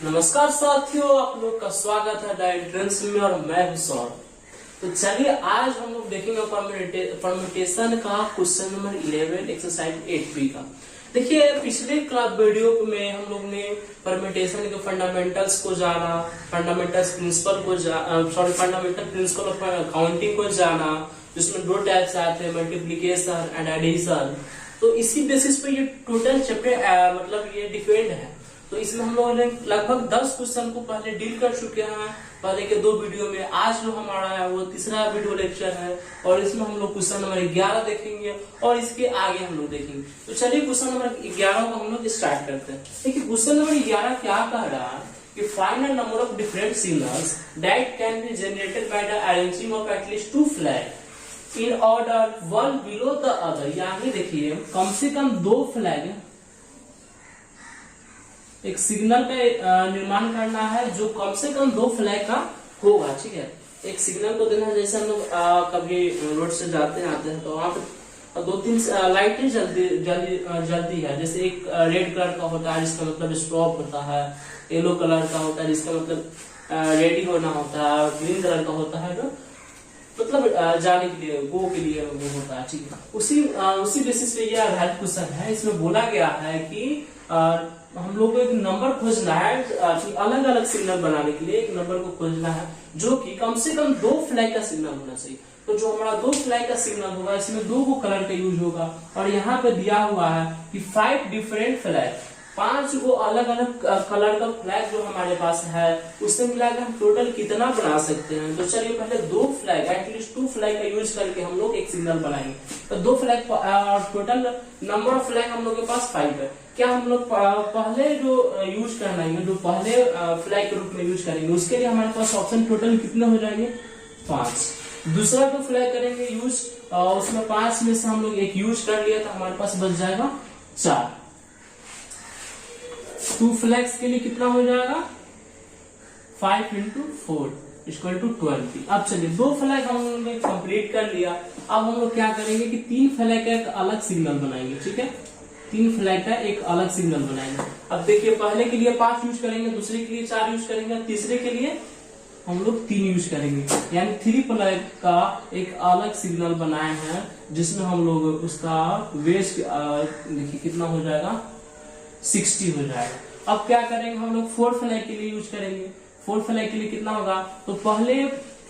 नमस्कार साथियों, आप लोग का स्वागत है डाइट ट्रेंड्स में और मैं हूं सौरभ। तो चलिए आज हम लोग देखेंगे परम्यूटेशन का क्वेश्चन नंबर 11 एक्सरसाइज 8B का। देखिए पिछले क्लास वीडियो में हम लोग ने परम्यूटेशन के फंडामेंटल्स को जाना, फंडामेंटल प्रिंसिपल ऑफ काउंटिंग को जाना, जिसमें दो टाइप्स आते हैं, मल्टीप्लीकेशन एंड एडिशन। तो इसी बेसिस पे ये टोटल चैप्टर मतलब ये डिपेंड है। तो इसमें हम लोगों ने लगभग 10 क्वेश्चन को पहले डील कर चुके हैं पहले के दो वीडियो में। आज जो हमारा है वो तीसरा वीडियो लेक्चर है और इसमें हम लोग क्वेश्चन नंबर 11 देखेंगे और इसके आगे हम लोग देखेंगे। तो चलिए क्वेश्चन नंबर 11 को हम लोग स्टार्ट करते हैं। देखिए क्वेश्चन नंबर 11 क्या कह रहा है कि find the number of different signals that can be generated by the arranging of at least 2 flag in order one below the other. यानी देखिए कम से कम 2 फ्लैग एक सिग्नल का निर्माण करना है जो कम से कम 2 फ्लैग का होगा। ठीक है, एक सिग्नल को देना है। जैसे हम लोग कभी रोड से जाते हैं आते हैं तो वहां पे 2-3 लाइटें जलती है। जैसे एक रेड कलर का होता है जिसका मतलब स्टॉप होता है, येलो कलर का होता है जिसका मतलब रेडी होना होता है, ग्रीन कलर का होता है जो मतलब जाने के लिए, गो के लिए वो होता है। ठीक है, उसी बेसिस पे ये आधारित क्वेश्चन है। इसमें बोला गया है कि हम लोग को एक नंबर खोजना है, अलग अलग सिग्नल बनाने के लिए एक नंबर को खोजना है जो कि कम से कम 2 फ्लैग का सिग्नल होना चाहिए। तो जो हमारा 2 फ्लैग का सिग्नल होगा इसमें 2 को कलर का यूज होगा और यहाँ पे दिया हुआ है कि 5 डिफरेंट फ्लैग, 5 को अलग अलग कलर का फ्लैग जो हमारे पास है उससे मिलाकर हम टोटल कितना बना सकते हैं। तो चलिए पहले 2 फ्लैग, एटलीस्ट 2 फ्लैग का यूज करके हम लोग एक सिग्नल बनाएंगे। तो 2 flag, total number of flag हम लोग के पास 5 है। क्या हम लोग पहले जो यूज करना है, जो पहले फ्लैग के रूप में यूज करेंगे उसके लिए हमारे पास ऑप्शन टोटल कितने हो जाएंगे, 5। दूसरा जो फ्लैग करेंगे यूज, उसमें 5 में से हम लोग एक यूज कर लिया तो हमारे पास बच जाएगा 4। 2 फ्लैग्स के लिए कितना हो जाएगा, 5 × 4 = 20। अब चलिए 2 फ्लैग हम लोगों ने कंप्लीट कर लिया। अब हम लोग क्या करेंगे कि 3 फ्लैग का एक अलग सिग्नल बनाएंगे। ठीक है, 3 फ्लैग का एक अलग सिग्नल बनाएंगे। अब देखिए पहले के लिए 5 यूज करेंगे, दूसरे के लिए 4 यूज करेंगे, तीसरे के लिए हम लोग 3 यूज करेंगे। यानी 3 फ्लैग का एक अलग सिग्नल बनाए हैं जिसमें हम लोग उसका वेस्ट देखिए कितना हो जाएगा, 60 हो जाएगा। अब क्या करेंगे हम लोग 4 फ्लैग के लिए यूज करेंगे। 4 फ्लैग के लिए कितना होगा, तो पहले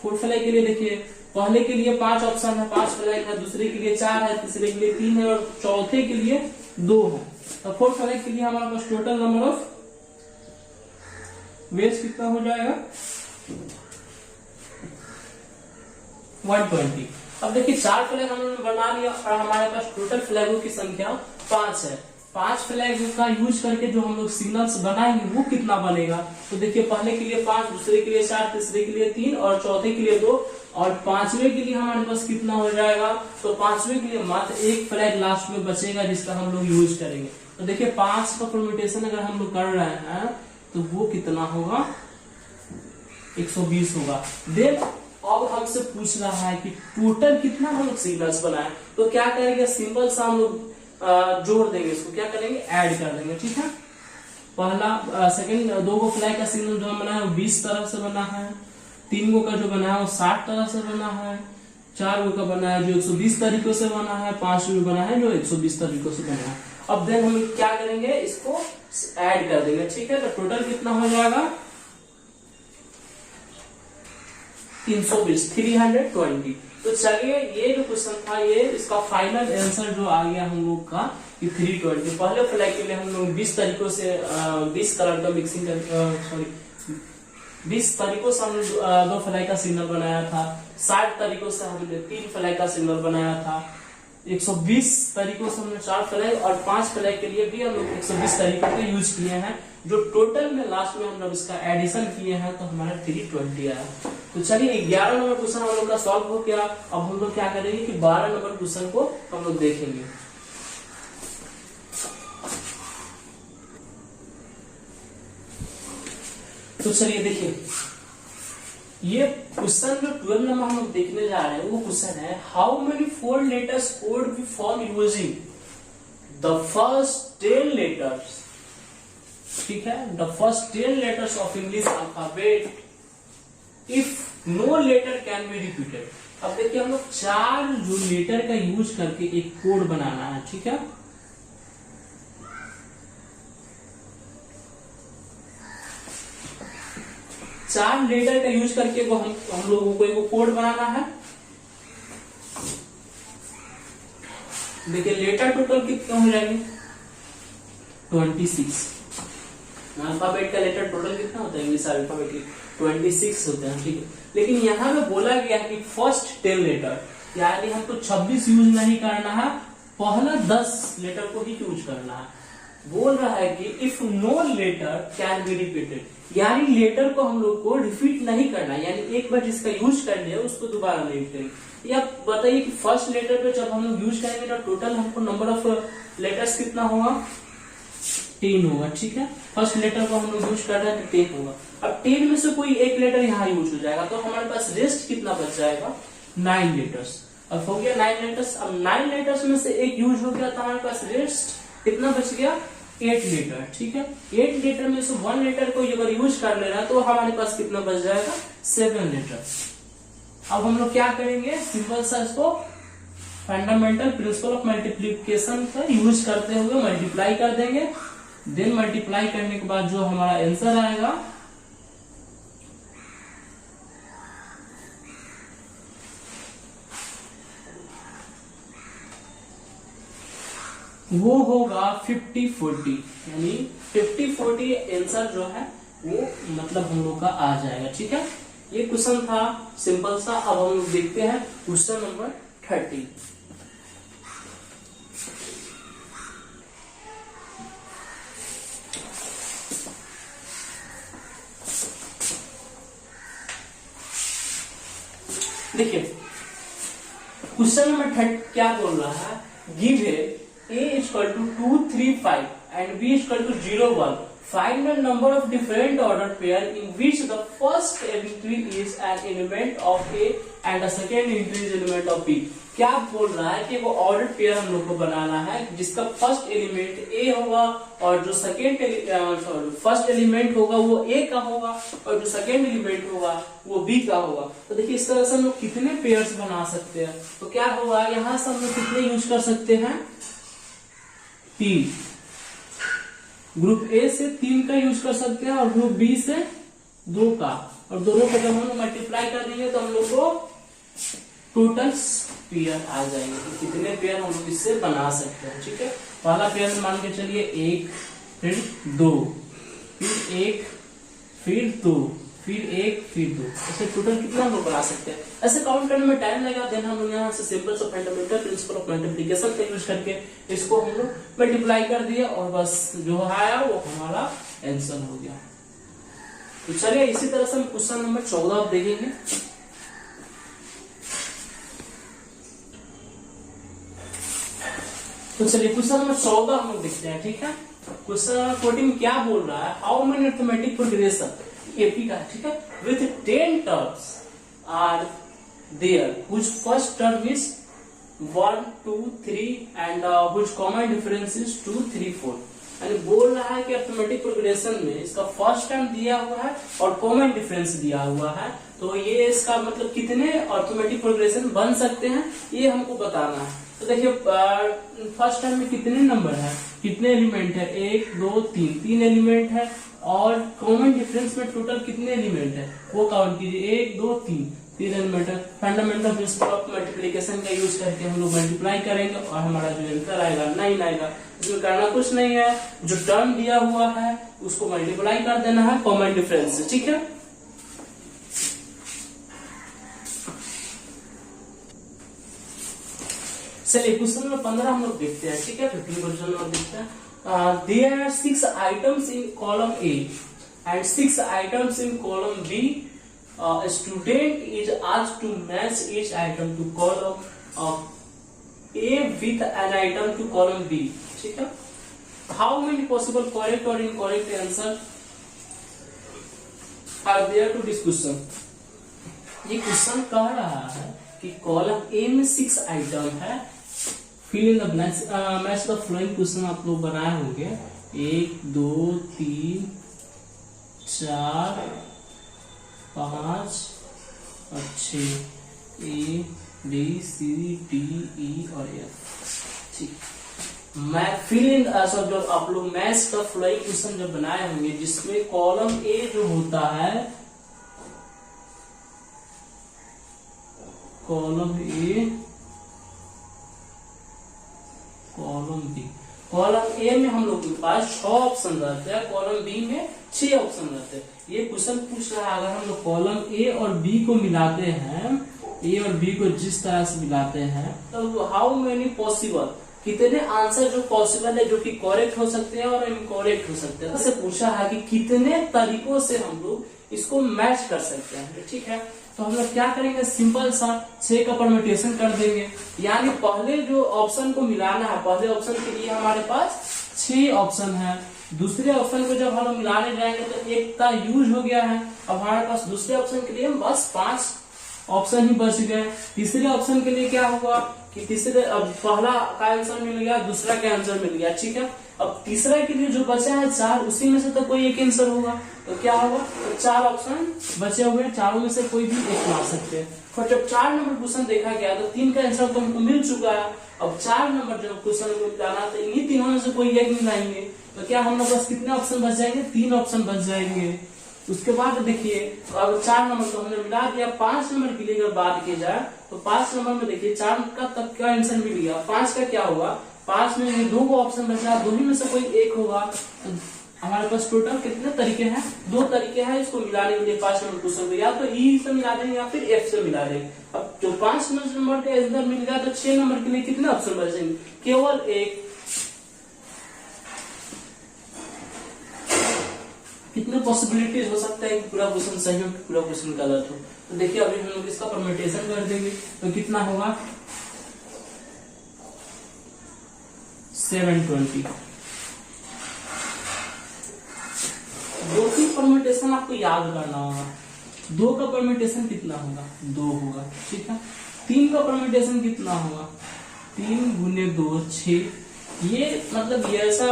4 फ्लैग के लिए देखिए पहले के लिए 5 ऑप्शन है, 5 फ्लैग है, दूसरे के लिए 4 है, तीसरे के लिए 3 है और चौथे के लिए 2 है। तो 4 फ्लैग के लिए हमारे पास टोटल नंबर ऑफ वेज कितना हो जाएगा, 120। अब देखिए 4 फ्लैग हमने बना लिया और हमारे पास टोटल फ्लैगों की संख्या 5 है। 5 फ्लैग का यूज करके जो हम लोग सिग्नल्स बनाएंगे वो कितना बनेगा, तो देखिए पहले के लिए 5, दूसरे के लिए 4, तीसरे के लिए 3 और चौथे के लिए 2 और 5वें के लिए हमारे पास कितना हो जाएगा, तो 5वें के लिए मात्र एक फ्लैग लास्ट में बचेगा जिसका हम लोग यूज करेंगे। तो देखिए 5 का परम्यूटेशन अगर हम लोग कर रहे हैं तो वो कितना होगा, 120 होगा। देन अब हमसे पूछ रहा है कि टोटल कितना हम लोग सिग्नल्स बनाए, तो क्या करेंगे, सिंपल सा हम लोग जोड़ देंगे, इसको क्या करेंगे, ऐड कर देंगे। ठीक है, पहला सेकंड 2 को फ्लैग का सिग्नल जो हम बनाया वो 20 तरफ से बना है, 3 गो का जो बना है वो 60 तरफ से बना है, 4 गो का बना है जो 120 तरीकों से बना है, 5 गो बना है जो 120 तरीकों से बना है। अब देन हम क्या करेंगे, इसको ऐड कर देंगे। ठीक है, तो टोटल कितना हो जाएगा, 320, 320। तो चलिए ये जो क्वेश्चन था ये इसका फाइनल आंसर जो आ गया हम लोग का कि 320। पहले फ्लैग के लिए हम लोग 20 तरीकों से 20 कलर का मिक्सिंग 20 तरीकों से हमने 2 फ्लैग का सिग्नल बनाया था, 60 तरीकों से हमने 3 फ्लैग का सिग्नल बनाया था, 120 तरीकों से हमने 4 फ्लैग और 5 फ्लैग के लिए भी हम लोग 120 तरीकों का यूज किए हैं। जो टोटल में लास्ट में हम लोग इसका एडिशन किए हैं तो हमारा 320 आया। तो चलिए 11 नंबर क्वेश्चन हम लोग का सॉल्व हो गया। अब हम लोग क्या करेंगे कि 12 नंबर क्वेश्चन को हम लोग देखेंगे। तो चलिए देखिए ये क्वेश्चन जो 12 नंबर हम लोग देखने जा रहे हैं वो क्वेश्चन है, how many 4 letters code be form using the first 10 letters ठीक है, the first 10 letters of English alphabet if no letter can be repeated. अब देखिए हम लोग 4 जो लेटर का यूज करके एक कोड बनाना है, ठीक है। चार लेटर का यूज करके वो हम लोगों को एक कोड बनाना है। देखिए लेटर टोटल कितने हो जाएंगे 26। अल्फाबेट का लेटर टोटल कितना होता है इंग्लिश अल्फाबेट की 26 होते हैं, ठीक है। लेकिन यहाँ पे बोला गया कि फर्स्ट 10 लेटर, यानी हमको 26 यूज नहीं करना है, पहला 10 लेटर को ही यूज करना है। बोल रहा है कि if no letter can be repeated, यानी लेटर को हम लोग को रिपीट नहीं करना, यानी एक बार जिसका यूज कर लिया उसको दोबारा नहीं करेंगे। या बताइए कि फर्स्ट लेटर पे जब हम लोग यूज करेंगे तो टोटल हमको नंबर ऑफ लेटर्स कितना होगा 10 होगा, ठीक है। फर्स्ट लेटर को हम लोग यूज कर रहे हैं तो 10 होगा। अब 10 में से कोई एक लेटर यहाँ यूज हो जाएगा तो हमारे पास रेस्ट कितना बच जाएगा 9 लेटर्स। अब हो गया 9 लेटर्स। अब 9 लेटर्स में से एक यूज हो गया तो हमारे पास रेस्ट कितना बच गया 8 लेटर, ठीक है। 8 लेटर में से 1 लेटर को अगर यूज कर ले रहा है तो हमारे पास कितना बच जाएगा 7 लेटर। अब हम लोग क्या करेंगे, सिंपल सा इसको फंडामेंटल प्रिंसिपल ऑफ मल्टीप्लीकेशन का यूज करते हुए मल्टीप्लाई कर देंगे। देन मल्टीप्लाई करने के बाद जो हमारा आंसर आएगा वो होगा 50-40, यानी 50-40 आंसर जो है वो मतलब हम लोग का आ जाएगा, ठीक है। ये क्वेश्चन था सिंपल सा। अब हम लोग देखते हैं क्वेश्चन नंबर 30। देखिए क्वेश्चन नंबर 30 क्या बोल रहा है, give A equal to 2, 3, 5 and B equal to 0, 1. Find the number of different ordered pair in which the first entry is an element of A and the second entry is element of B. क्या बोल रहा है कि वो order pair हम लोग को बनाना है जिसका फर्स्ट एलिमेंट A होगा और जो सेकेंड फर्स्ट एलिमेंट होगा वो A का होगा और जो सेकेंड एलिमेंट होगा वो B का होगा। तो देखिए इस तरह से हम लोग कितने पेयर्स बना सकते हैं। तो क्या होगा, यहाँ से हम लोग कितने यूज कर सकते हैं 3। ग्रुप ए से 3 का यूज कर सकते हैं और ग्रुप बी से 2 का, और दोनों को जब हम लोग मल्टीप्लाई कर देंगे तो हम लोग को टोटल पेयर आ जाएंगे। तो कितने पेयर हम लोग इससे बना सकते हैं, ठीक है। पहला पेयर मान के चलिए 1, फिर 2, फिर 1, फिर 2, फिर 1, फिर 2, ऐसे टोटल कितना हम लोग बना सकते हैं। ऐसे काउंट करने में टाइम लगेगा। देन हम लोग यहाँ से सिंपल सा फंडामेंटल प्रिंसिपल ऑफ मल्टीप्लिकेशन का यूज करके इसको हम लोग मल्टीप्लाई कर दिए और बस जो आया वो हमारा आंसर हो गया। तो चलिए इसी तरह से हम क्वेश्चन नंबर 14 देखेंगे। तो चलिए क्वेश्चन नंबर 14 हम लोग देखते हैं, ठीक है। क्वेश्चन 14 क्या बोल रहा है, how many arithmetic progression AP का, ठीक है, with 10 terms are there which first term is 1, 2, 3 and which common difference is 2, 3, 4। यानी बोल रहा है कि अरिथमेटिक प्रोग्रेशन में इसका फर्स्ट टर्म दिया हुआ है और कॉमन डिफरेंस दिया हुआ है, तो ये इसका मतलब कितने अरिथमेटिक प्रोग्रेशन बन सकते हैं ये हमको बताना है। तो देखिए फर्स्ट टर्म में कितने नंबर है, कितने एलिमेंट है, 1, 2, 3 एलिमेंट है, और कॉमन डिफरेंस में टोटल कितने एलिमेंट है वो काउंट कीजिए, 1, 2, 3 एलिमेंट है। फंडामेंटल प्रिंसिपल ऑफ मल्टीप्लिकेशन का यूज करके हम लोग मल्टीप्लाई करेंगे और हमारा जो आंसर आएगा 9 आएगा। इसमें करना कुछ नहीं है, जो टर्म दिया हुआ है उसको मल्टीप्लाई कर देना है कॉमन डिफरेंस से, ठीक है। चलिए क्वेश्चन नंबर 15 हम लोग देखते हैं, ठीक है। 15 क्वेश्चन नंबर देखते हैं। There are 6 items in column A and 6 items in column B. A student is asked to match each item to column A with an item to column B, ठीक है। How many possible correct or incorrect answer are there to this question? ये question कह रहा है कि column A में 6 item है, fill in the blanks, match the following question आप लोग बनाए होंगे 1 2 3 4 5 और 6, A B C D E और F। ठीक, मैं फिल इन सब जब आप लोग मैथ्स का फ्लोइंग क्वेश्चन जब बनाए होंगे जिसमें कॉलम ए जो होता है, column A, column B, column A में हम लोग के पास 6 ऑप्शन रहते हैं, कॉलम बी में 6 ऑप्शन रहते हैं। ये क्वेश्चन पूछ रहा है अगर हम लोग कॉलम ए और बी को मिलाते हैं, ए और बी को जिस तरह से मिलाते हैं तो हाउ मेनी पॉसिबल, कितने आंसर जो पॉसिबल है जो कि करेक्ट हो सकते हैं और इनकरेक्ट हो सकते हैं। इससे पूछा है कि कितने तरीकों से हम लोग इसको मैच कर सकते हैं। ठीक है, तो हम लोग क्या करेंगे, सिंपल सा 6 का परम्यूटेशन कर देंगे। यानी पहले जो ऑप्शन को मिलाना है, पहले ऑप्शन के लिए हमारे पास 6 ऑप्शन है, दूसरे ऑप्शन को जब हम मिलाने जाएंगे तो एक का यूज हो गया है, अब हमारे पास दूसरे ऑप्शन के लिए बस 5 ऑप्शन ही बच गए। तीसरे ऑप्शन के लिए क्या होगा कि तीसरे, अब पहला का आंसर मिल गया, दूसरा का आंसर मिल गया। ठीक है, अब तीसरा के लिए जो बचा है 4, उसी में से तो कोई एक आंसर होगा, तो क्या होगा, तो 4 ऑप्शन बचे हुए हैं, चारों में से कोई भी एक ला सकते हैं। और जब 4 नंबर क्वेश्चन देखा गया तो 3 का आंसर तो हमको मिल चुका है, अब 4 नंबर जब क्वेश्चन को मिलाना तो इन्हीं तीनों में से कोई एक मिलाएंगे, तो क्या हम लोग पास कितने ऑप्शन बच जाएंगे, 3 ऑप्शन बच जाएंगे। उसके बाद देखिए, अब 4 नंबर तो हमने मिला दिया, 5 नंबर के लिए अगर बात की जाए तो 5 नंबर में देखिए 4 का तब क्या आंसर मिल गया, 5 का क्या होगा, 5 में 2 ऑप्शन बचा, 2 ही में से कोई एक होगा। तो हमारे पास टोटल कितने तरीके हैं, 2 तरीके हैं इसको मिलाने के लिए 5 नंबर क्वेश्चन को, या तो ई से मिला देंगे या फिर एफ से मिला देंगे। अब जो 5 नंबर का आंसर मिल गया तो 6 नंबर के लिए कितने ऑप्शन बचेंगे, केवल एक। कितने पॉसिबिलिटीज हो सकता है कि पूरा क्वेश्चन सही हो, पूरा क्वेश्चन गलत हो। तो देखिए अभी हम लोग इसका परम्यूटेशन कर देंगे तो कितना होगा, 720। 2 की परम्यूटेशन आपको याद करना होगा, 2 का परम्यूटेशन कितना होगा, 2 होगा। ठीक है, 3 का परम्यूटेशन कितना होगा, 3 गुने 2 6। ये मतलब ये ऐसा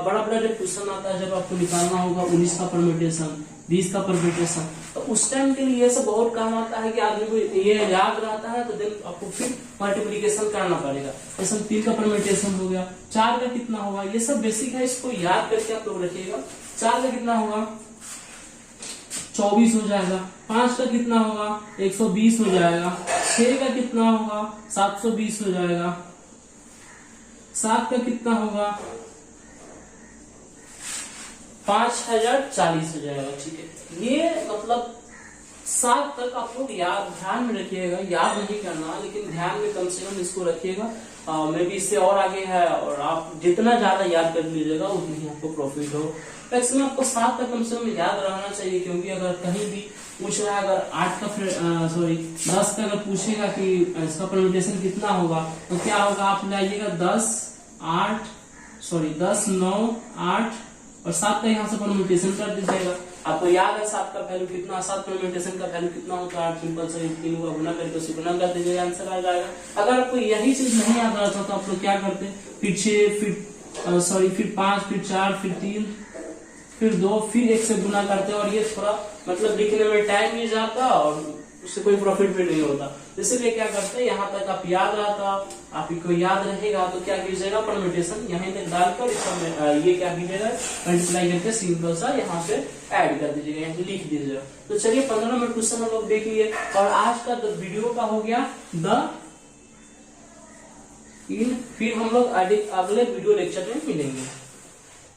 बड़ा बड़ा जब क्वेश्चन आता है, जब आपको निकालना होगा 19 का परम्यूटेशन, 20 का परम्यूटेशन, तो उस टाइम के लिए ये सब बहुत काम आता है कि आदमी को ये याद रहता है, तो देन आपको फिर मल्टीप्लिकेशन करना पड़ेगा। जैसे 3 का परम्यूटेशन हो गया, 4 का कितना होगा, ये सब बेसिक है, इसको याद करके आप लोग रखिएगा। 4 का कितना होगा, 24 हो जाएगा। 5 का कितना होगा, 120 हो जाएगा। 6 का कितना होगा, 720 हो जाएगा। 7 का कितना होगा, 5040 हो जाएगा। ठीक है, ये मतलब 7 तक आप लोग याद ध्यान में रखिएगा, याद नहीं करना लेकिन ध्यान में कम से कम इसको रखिएगा। मे भी इससे और आगे है, और आप जितना ज्यादा याद कर लीजिएगा उतनी ही आपको प्रॉफिट हो। मैक्सिमम आपको 7 तक कम से कम याद रहना चाहिए, क्योंकि अगर कहीं भी पूछ रहा है, अगर 8 का 10 का अगर पूछेगा कि इसका परम्यूटेशन कितना होगा, तो क्या होगा, आप लाइएगा 10 9 8 और 7 का यहाँ से परम्यूटेशन कर दीजिएगा। आपको याद है 7 का वैल्यू कितना, 7 परम्यूटेशन का वैल्यू कितना होता है, 8 सिंपल से 3 को गुना करके उसे गुना कर दीजिएगा, आंसर आ जाएगा। अगर आपको यही चीज नहीं याद रहता तो आप लोग क्या करते, फिर 6 फिर 5 फिर 4 फिर 3 फिर 2 फिर 1 से गुना करते, और ये थोड़ा मतलब लिखने में टाइम भी जाता और उससे कोई प्रॉफिट भी नहीं होता। इसीलिए क्या करते हैं, यहाँ तक आप याद रहता, आपको याद रहेगा तो क्या कीजिएगा, परम्यूटेशन यहीं तक डालकर इसका ये क्या कीजिएगा, मल्टीप्लाई करके सिंपल सा यहाँ पे ऐड कर दीजिएगा, यहाँ पे लिख दीजिएगा। तो चलिए 15 नंबर क्वेश्चन हम लोग देख लिए, और आज का वीडियो का हो गया फिर हम लोग अगले वीडियो लेक्चर में मिलेंगे।